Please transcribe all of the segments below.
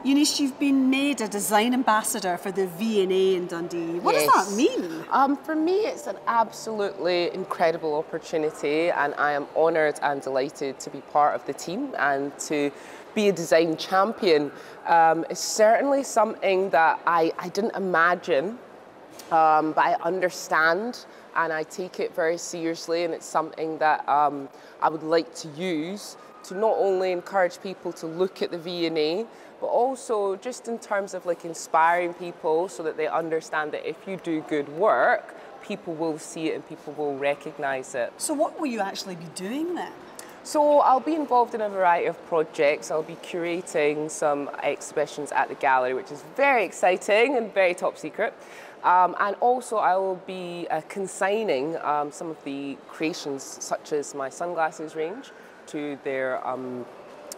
Eunice, you've been made a design ambassador for the V&A in Dundee. What does that mean? For me, it's an absolutely incredible opportunity, and I am honoured and delighted to be part of the team and to be a design champion. It's certainly something that I didn't imagine, but I understand and I take it very seriously, and it's something that I would like to use to not only encourage people to look at the V&A, but also just in terms of like inspiring people so that they understand that if you do good work, people will see it and people will recognise it. So what will you actually be doing then? So I'll be involved in a variety of projects. I'll be curating some exhibitions at the gallery, which is very exciting and very top secret. And also I will be consigning some of the creations, such as my sunglasses range, to their,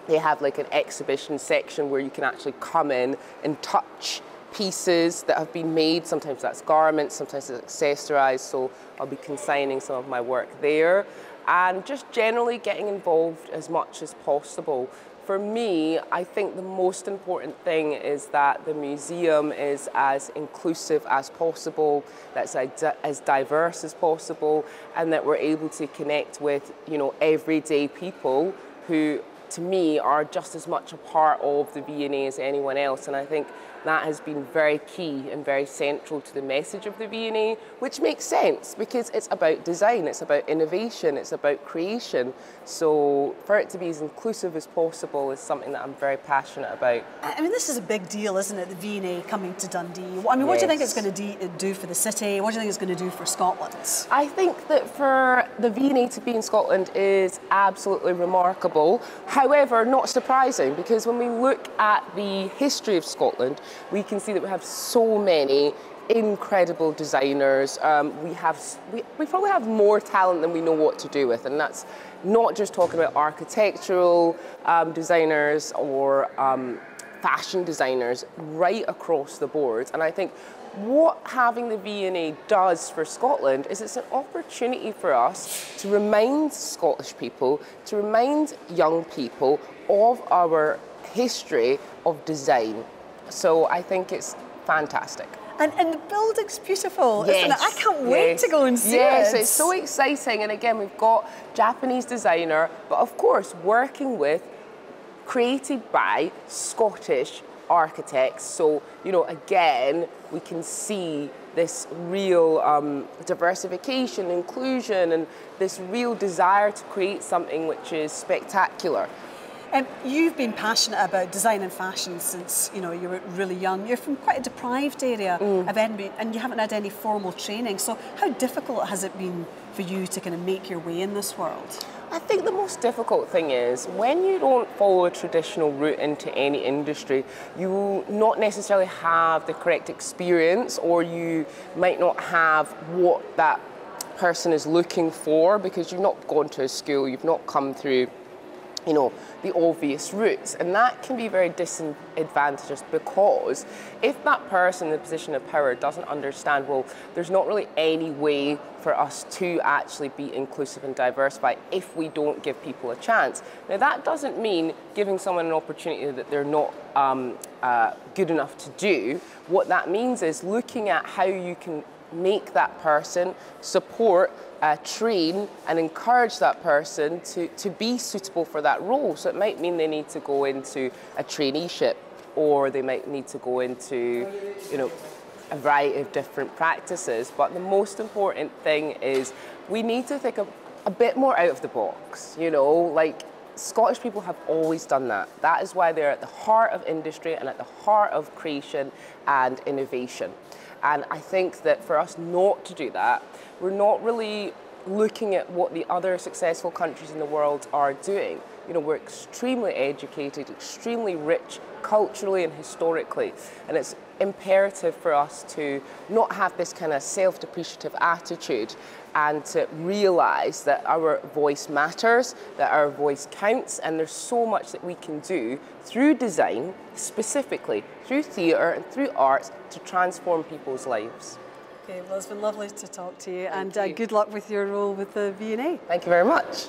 they have like an exhibition section where you can actually come in and touch pieces that have been made. Sometimes that's garments, sometimes it's accessorized, so I'll be consigning some of my work there. And just generally getting involved as much as possible. For me, I think the most important thing is that the museum is as inclusive as possible, that's as diverse as possible, and that we're able to connect with, you know, everyday people who, to me, are just as much a part of the V&A as anyone else. And I think that has been very key and very central to the message of the V&A, which makes sense because it's about design, it's about innovation, it's about creation. So for it to be as inclusive as possible is something that I'm very passionate about. I mean, this is a big deal, isn't it, the V&A coming to Dundee? I mean, what do you think it's going to do for the city? What do you think it's going to do for Scotland? I think that for the V&A to be in Scotland is absolutely remarkable. However, not surprising, because when we look at the history of Scotland, we can see that we have so many incredible designers. We probably have more talent than we know what to do with, and that's not just talking about architectural designers or fashion designers, right across the board. And I think what having the V&A does for Scotland is it's an opportunity for us to remind Scottish people, to remind young people of our history of design. So I think it's fantastic. And the building's beautiful, yes, isn't it? I can't wait to go and see it. Yes, it's so exciting. And again, we've got Japanese designer, but of course, working with, created by Scottish architects. So, you know, again, we can see this real diversification, inclusion, and this real desire to create something which is spectacular. You've been passionate about design and fashion since, you know, you were really young. You're from quite a deprived area of Edinburgh, and you haven't had any formal training. So how difficult has it been for you to kind of make your way in this world? I think the most difficult thing is when you don't follow a traditional route into any industry, you will not necessarily have the correct experience, or you might not have what that person is looking for because you've not gone to a school, you've not come through, you know, the obvious routes, and that can be very disadvantageous, because if that person in the position of power doesn't understand, well, there's not really any way for us to actually be inclusive and diversified if we don't give people a chance. Now, that doesn't mean giving someone an opportunity that they're not good enough to do. What that means is looking at how you can make that person, support, train and encourage that person to be suitable for that role. So it might mean they need to go into a traineeship, or they might need to go into, you know, a variety of different practices. But the most important thing is we need to think a bit more out of the box, you know, like Scottish people have always done that. That is why they're at the heart of industry and at the heart of creation and innovation. And I think that for us not to do that, we're not really looking at what the other successful countries in the world are doing. You know, we're extremely educated, extremely rich culturally and historically, and it's imperative for us to not have this kind of self-depreciative attitude and to realise that our voice matters, that our voice counts, and there's so much that we can do through design, specifically through theatre and through arts, to transform people's lives. Okay, well, it's been lovely to talk to you, and good luck with your role with the V&A. Thank you very much.